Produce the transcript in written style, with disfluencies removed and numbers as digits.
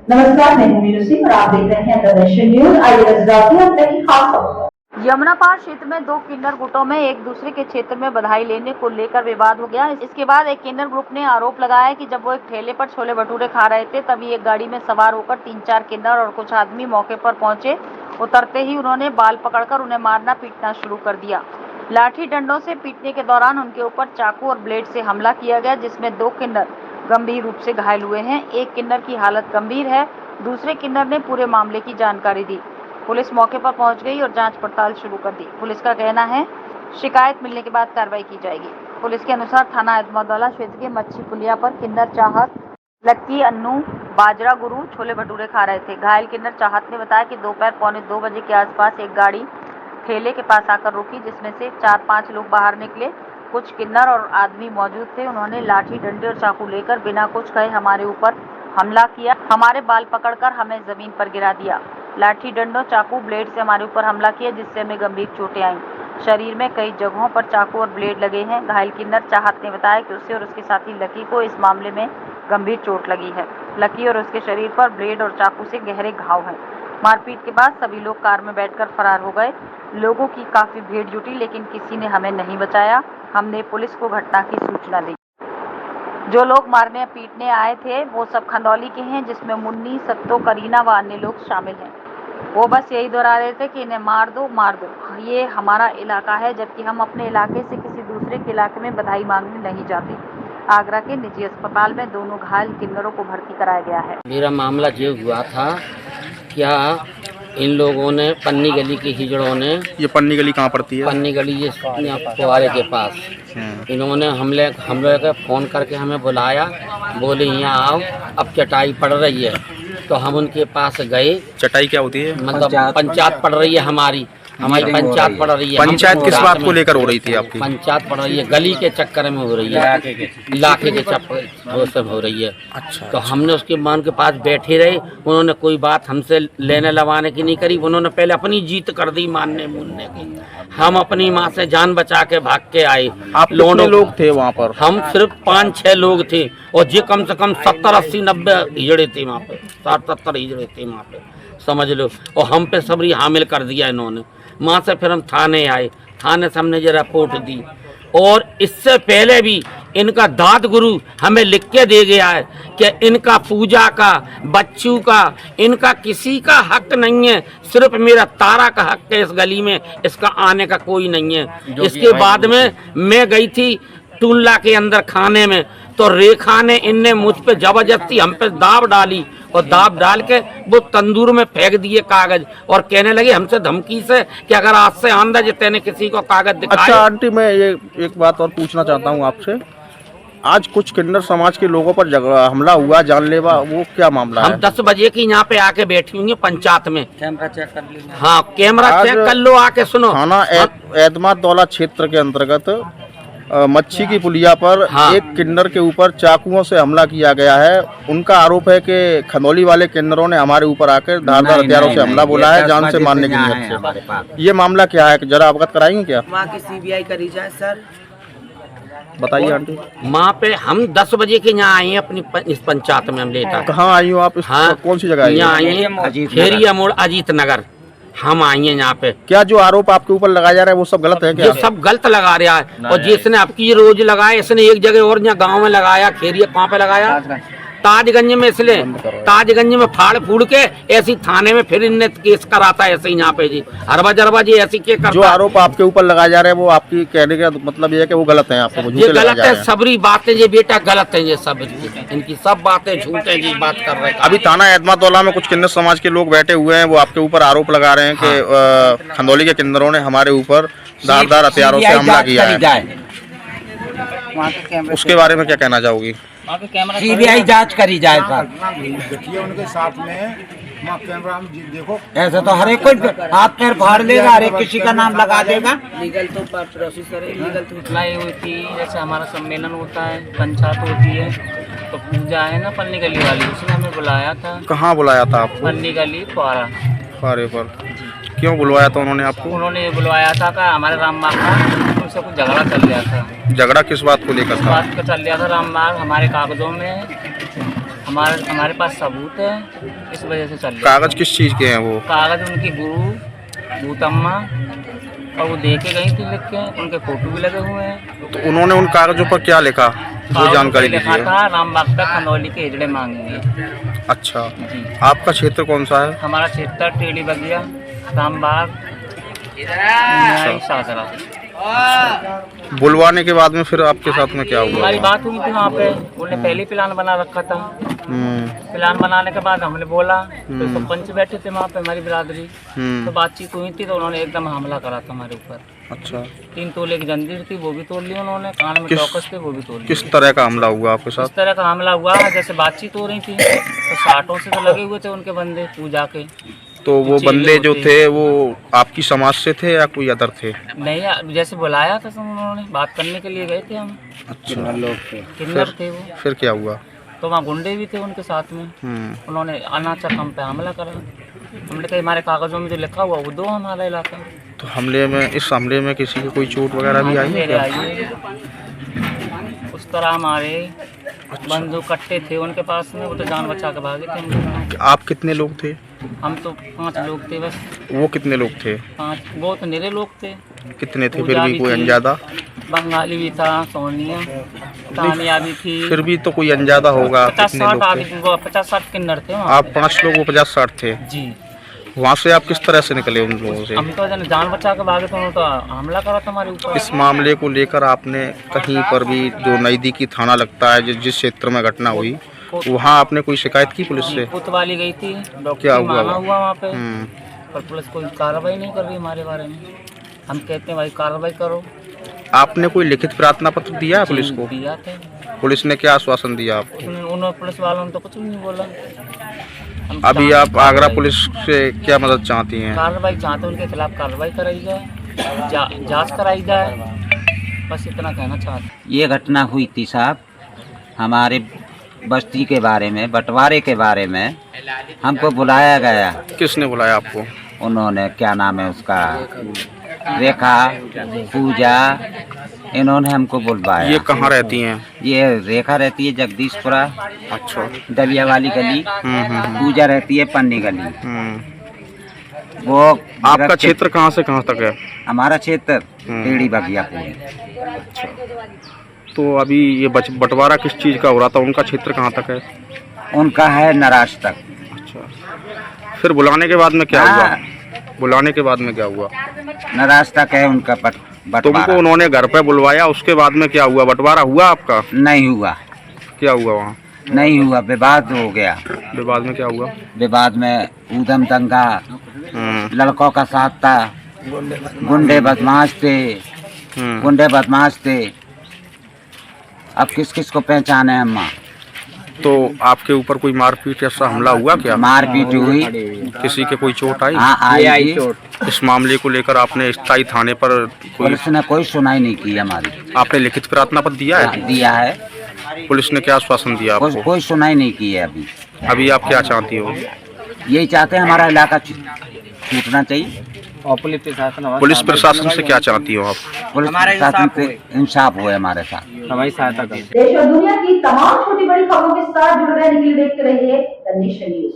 नमस्कार, मैं हूं मीनू सिंह और आप देख रहे हैं दर्शन न्यूज। आइए नजर डालते हैं अब तक की खास खबरों। यमुना पार क्षेत्र में दो किन्नर गुटों में एक दूसरे के क्षेत्र में बधाई लेने को लेकर विवाद हो गया। इसके बाद एक किन्नर ग्रुप ने आरोप लगाया कि जब वो एक ठेले पर छोले भटूरे खा रहे थे तभी एक गाड़ी में सवार होकर 3-4 किन्नर और कुछ आदमी मौके पर पहुंचे। उतरते ही उन्होंने बाल पकड़कर उन्हें मारना पीटना शुरू कर दिया। लाठी डंडों से पीटने के दौरान उनके ऊपर चाकू और ब्लेड से हमला किया गया, जिसमें 2 किन्नर गंभीर रूप से घायल हुए हैं। एक किन्नर की हालत गंभीर है। दूसरे किन्नर ने पूरे मामले की जानकारी दी। पुलिस मौके पर पहुंच गई और जांच पड़ताल शुरू कर दी। पुलिस का कहना है शिकायत मिलने के बाद कार्रवाई की जाएगी। पुलिस के अनुसार थाना एतमादौला क्षेत्र के मच्छी पुलिया पर किन्नर चाहत, लक्की, अन्नू, बाजरा गुरु छोले भटूरे खा रहे थे। घायल किन्नर चाहत ने बताया कि दोपहर 1:45 बजे के आसपास एक गाड़ी ठेले के पास आकर रुकी, जिसमें से 4-5 लोग बाहर निकले। कुछ किन्नर और आदमी मौजूद थे। उन्होंने लाठी, डंडे और चाकू लेकर बिना कुछ कहे हमारे ऊपर हमला किया। हमारे बाल पकड़कर हमें जमीन पर गिरा दिया। लाठी, डंडों, चाकू, ब्लेड से हमारे ऊपर हमला किया, जिससे हमें गंभीर चोटें आईं। शरीर में कई जगहों पर चाकू और ब्लेड लगे हैं। घायल किन्नर चाहत ने बताया कि उसे और उसके साथी लकी को इस मामले में गंभीर चोट लगी है। लकी और उसके शरीर पर ब्लेड और चाकू से गहरे घाव हैं। मारपीट के बाद सभी लोग कार में बैठकर फरार हो गए। लोगों की काफी भीड़ जुटी, लेकिन किसी ने हमें नहीं बचाया। हमने पुलिस को घटना की सूचना दी। जो लोग मारने पीटने आए थे वो सब खंदौली के हैं, जिसमें मुन्नी, सत्तो, करीना व अन्य लोग शामिल हैं। वो बस यही दोहरा रहे थे कि इन्हें मार दो, ये हमारा इलाका है, जबकि हम अपने इलाके से किसी दूसरे के इलाके में बधाई मांगने नहीं जाते। आगरा के निजी अस्पताल में दोनों घायल किन्नरों को भर्ती कराया गया है। मेरा मामला ये हुआ था, क्या इन लोगों ने पन्नी गली के हिजड़ों ने, ये पन्नी गली कहाँ पड़ती है? पन्नी गली ये फुहारे के पास, इन्होंने हम लोग का फ़ोन करके हमें बुलाया, बोले यहाँ आओ, अब चटाई पड़ रही है। तो हम उनके पास गए। चटाई क्या होती है? मतलब पंचायत पड़ रही है, हमारी पंचायत पड़ रही है। पंचायत किस बात को लेकर हो रही थी आपकी? पंचायत पड़ रही है, गली के चक्कर में हो रही है, इलाके के चक्कर से हो रही है। अच्छा। तो हमने उसके मां के पास बैठे रहे। उन्होंने कोई बात हमसे लेने लवाने की नहीं करी। उन्होंने पहले अपनी जीत कर दी मानने मुनने की। हम अपनी माँ से जान बचा के भाग के आए। आप कितने लोग थे वहाँ पर? हम सिर्फ 5-6 लोग थे और ये कम से कम 70-80-90 हिजड़े थे वहाँ पे, 60-70 हिजड़े थे वहाँ पे, समझ लो। और हम पे सबरी हामिल कर दिया इन्होंने। वहाँ से फिर हम थाने आए। थाने से हमने ये रिपोर्ट दी। और इससे पहले भी इनका दाद गुरु हमें लिख के दे गया है कि इनका पूजा का, बच्चों का, इनका किसी का हक नहीं है, सिर्फ मेरा तारा का हक है इस गली में, इसका आने का कोई नहीं है। इसके बाद में मैं गई थी टुल्ला के अंदर खाने में, तो रेखा ने इनने मुझ पे जबरदस्ती हम पे दाब डाली और दाब डाल के वो तंदूर में फेंक दिए कागज और कहने लगे हमसे धमकी से कि अगर आज से आंदा जितने ने किसी को कागज दिखाया। अच्छा आंटी, मैं ये एक बात और पूछना चाहता हूँ आपसे। आज कुछ किन्नर समाज के लोगों पर हमला हुआ, जानलेवा, वो क्या मामला है? हम 10 बजे की यहाँ पे आके बैठी हुई पंचायत में। कैमरा चेक कर लीजिए। हाँ, कैमरा चेक कर लो आके। सुनो, थाना एतमादौला क्षेत्र के अंतर्गत मच्छी की पुलिया पर एक किन्नर के ऊपर चाकुओं से हमला किया गया है। उनका आरोप है कि खंदौली वाले किन्नरों ने हमारे ऊपर आकर धारदार हथियारों से हमला बोला है, जान से मारने की नीयत से। ये मामला क्या है, जरा अवगत कराएंगे क्या? वहाँ की सीबीआई करी जाए सर। बताइए आंटी। वहाँ पे हम 10 बजे के यहाँ आए हैं अपनी इस पंचायत में। हम लेटा कहाँ आई हो आप? हाँ, कौन सी जगह? यहाँ आए हैं खेरिया मोड़, अजीत नगर। हम आए हैं यहाँ पे। क्या जो आरोप आपके ऊपर लगाया जा रहा है वो सब गलत है क्या? ये सब गलत लगा रहा है। और जिसने आपकी रोज लगाया, इसने एक जगह और यहाँ गांव में लगाया। खेरिया कहाँ पे लगाया? ताजगंज में। इसलिए ताजगंज में फाड़ फूड़ के ऐसी थाने में फिर इनने केस कराता है ऐसे यहाँ पे जी, हरबा जी ऐसी के करता। जो आरोप आपके ऊपर लगाया जा रहा है वो आपकी कहने का मतलब ये है कि वो गलत है? आपको ये गलत है, सबरी बातें ये बेटा गलत है। ये सब इनकी सब बातें झूठ है जी, बात कर रहे हैं। अभी थाना एतमादौला में कुछ किन्नर समाज के लोग बैठे हुए हैं, वो आपके ऊपर आरोप लगा रहे हैं कि खंदौली के किन्नरों ने हमारे ऊपर धारदार हथियारों से हमला किया है। उसके बारे में क्या कहना चाहोगी? सीबीआई जांच करी जाए सर। देखिए उनके साथ में कैमरा हम देखो, ऐसे तो हर एक कोई हाथ पैर फाड़ लेगा, हर एक किसी का नाम लगा देगा। लीगल तो प्रोसेसर है, लीगल तो अप्लाई होती है। जैसे हमारा सम्मेलन होता है, पंचायत होती है, तो पूजा है ना पन्नी गली वाली, उसने हमें बुलाया था। कहाँ बुलाया था आपको? पन्नी गली फुहारा। फुहारे पर क्यों बुलवाया था उन्होंने आपको? उन्होंने ये बुलवाया था कि हमारे राम बाग का उनसे कुछ झगड़ा चल गया था। झगड़ा किस बात को लेकर था? बात का चल गया था, राम बाग हमारे कागजों में हमारे पास सबूत है, इस वजह से चल रही है। कागज किस चीज़ के हैं वो? कागज उनकी गुरु भूतम्मा और वो दे के गई थी लिख के, उनके फोटो भी लगे हुए हैं। तो उन्होंने उन कागजों पर क्या लिखा, वो जानकारी लिखा दीजिए। था रामबाग तक खनौली के हिजड़े मांगेंगे। अच्छा, जी, आपका क्षेत्र कौन सा है? हमारा क्षेत्र टेढ़ी बगिया, रामबाग, न्याय, सासरा। बुलवाने के बाद में फिर आपके साथ में क्या हुआ? हमारी बात हुई थी वहाँ पे, उन्होंने पहले प्लान बना रखा था। प्लान बनाने के बाद हमने बोला, तो सरपंच बैठे थे वहाँ पे हमारी बिरादरी, तो बातचीत हुई थी, तो उन्होंने एकदम हमला करा था हमारे ऊपर। अच्छा, 3 तोले की जंजीर थी, वो भी तोड़ ली उन्होंने, कान में चौकस थे, वो भी तोड़ ली। किस तरह का हमला हुआ आपके इस साथ? तरह का हमला हुआ, जैसे बातचीत हो रही थी, तो साटों से तो लगे हुए थे उनके बंदे पूजा के। तो वो बंदे जो थे वो आपकी समाज से थे या कोई अदर थे? नहीं, जैसे बुलाया था उन्होंने, बात करने के लिए गए थे हम। अच्छा, किन्नर थे वो। फिर क्या हुआ? तो वहाँ गुंडे भी थे उनके साथ में। उन्होंने अनाचार हम पे हमला करा। हमने कहा हमारे कागजों में जो लिखा हुआ वो दो हमारा इलाका। तो इस हमले में किसी की कोई चोट वगैरह भी आई है क्या? उस तरह हमारे बंदूक कट्टे थे उनके पास में, वो तो जान बचा के भागे थे हम। आप कितने लोग थे? हम तो 5 लोग थे बस। वो कितने लोग थे? 5, वो तो निरे लोग थे। कितने थे फिर भी? कोई अंजादा? बंगाली भी था, सोनिया, तानिया भी थी। फिर भी तो कोई अंजादा होगा। 50-60 आदमी, 50-60 किन्नर थे वहाँ। आप 5 लोग, वो 50-60 थे। जी, वहाँ से आप किस तरह से निकले उन लोगों से? हम तो जान बचा के भागे थे, उन्होंने तो हमला करा था हमारे ऊपर। इस मामले को लेकर आपने कहीं पर भी, जो नज़दीकी थाना लगता है जिस क्षेत्र में घटना हुई, वहाँ आपने कोई शिकायत की पुलिस से? कोतवाली गई थी, डॉक्टर क्या की हुआ मांगा हुआ वहाँ पे, हम्म। पर पुलिस कोई कार्रवाई नहीं कर रही हमारे बारे में। हम कहते हैं भाई कार्रवाई करो। आपने कोई लिखित प्रार्थना पत्र दिया है पुलिस को? दिया था। पुलिस ने क्या आश्वासन दिया आपको? उन्होंने पुलिस वालों ने तो कुछ भी नहीं बोला। हम अभी आप आगरा पुलिस से क्या मदद चाहती हैं? कार्रवाई चाहते हैं, उनके खिलाफ कार्रवाई कराई जाए, जांच कराई जाए, बस इतना कहना चाहते। ये घटना हुई थी साहब, हमारे बस्ती के बारे में, बंटवारे के बारे में हमको बुलाया गया। किसने बुलाया आपको? उन्होंने, क्या नाम है उसका, रेखा, पूजा, इन्होंने हमको बुलवाया। ये कहाँ रहती हैं? ये रेखा रहती है जगदीशपुरा, अच्छा। दलिया वाली गली। पूजा रहती है पन्नी गली। वो आपका क्षेत्र कहाँ से कहाँ तक है? हमारा क्षेत्र टेढ़ी बगियापुर। तो अभी ये बंटवारा किस चीज़ का हो रहा था? उनका क्षेत्र कहाँ तक है? उनका है नराज तक। अच्छा, फिर बुलाने के बाद में क्या हुआ? बुलाने के बाद में क्या हुआ? नराज तक है उनका बंटवारा। तुमको उन्होंने घर पे बुलवाया, उसके बाद में क्या हुआ? बंटवारा हुआ आपका? नहीं हुआ। क्या हुआ वहाँ? नहीं हुआ, विवाद हो गया। विवाद में क्या हुआ? विवाद में ऊधम दंगा, लड़कों का साथ था, गुंडे बदमाश थे। अब किस किस को पहचाने हम? तो आपके ऊपर कोई मारपीट ऐसा हमला हुआ क्या? मारपीट हुई। किसी के कोई चोट आई? हाँ, आई थी। इस मामले को लेकर आपने स्थायी थाने पर पुलिस ने कोई सुनाई नहीं की हमारी। आपने लिखित प्रार्थना पत्र दिया है? दिया है। पुलिस ने क्या आश्वासन दिया आपको? कोई सुनाई नहीं की है अभी। अभी आप क्या चाहती हो? यही चाहते हैं हमारा इलाका छूटना चाहिए। और पुलिस प्रशासन से क्या चाहती हो आप? पुलिस प्रशासन से इंसाफ हुए हमारे साथ। हमारी सहायता कर। देश और दुनिया की तमाम छोटी बड़ी खबरों के साथ जुड़े रहने के लिए देखते रहिए द नेशन न्यूज।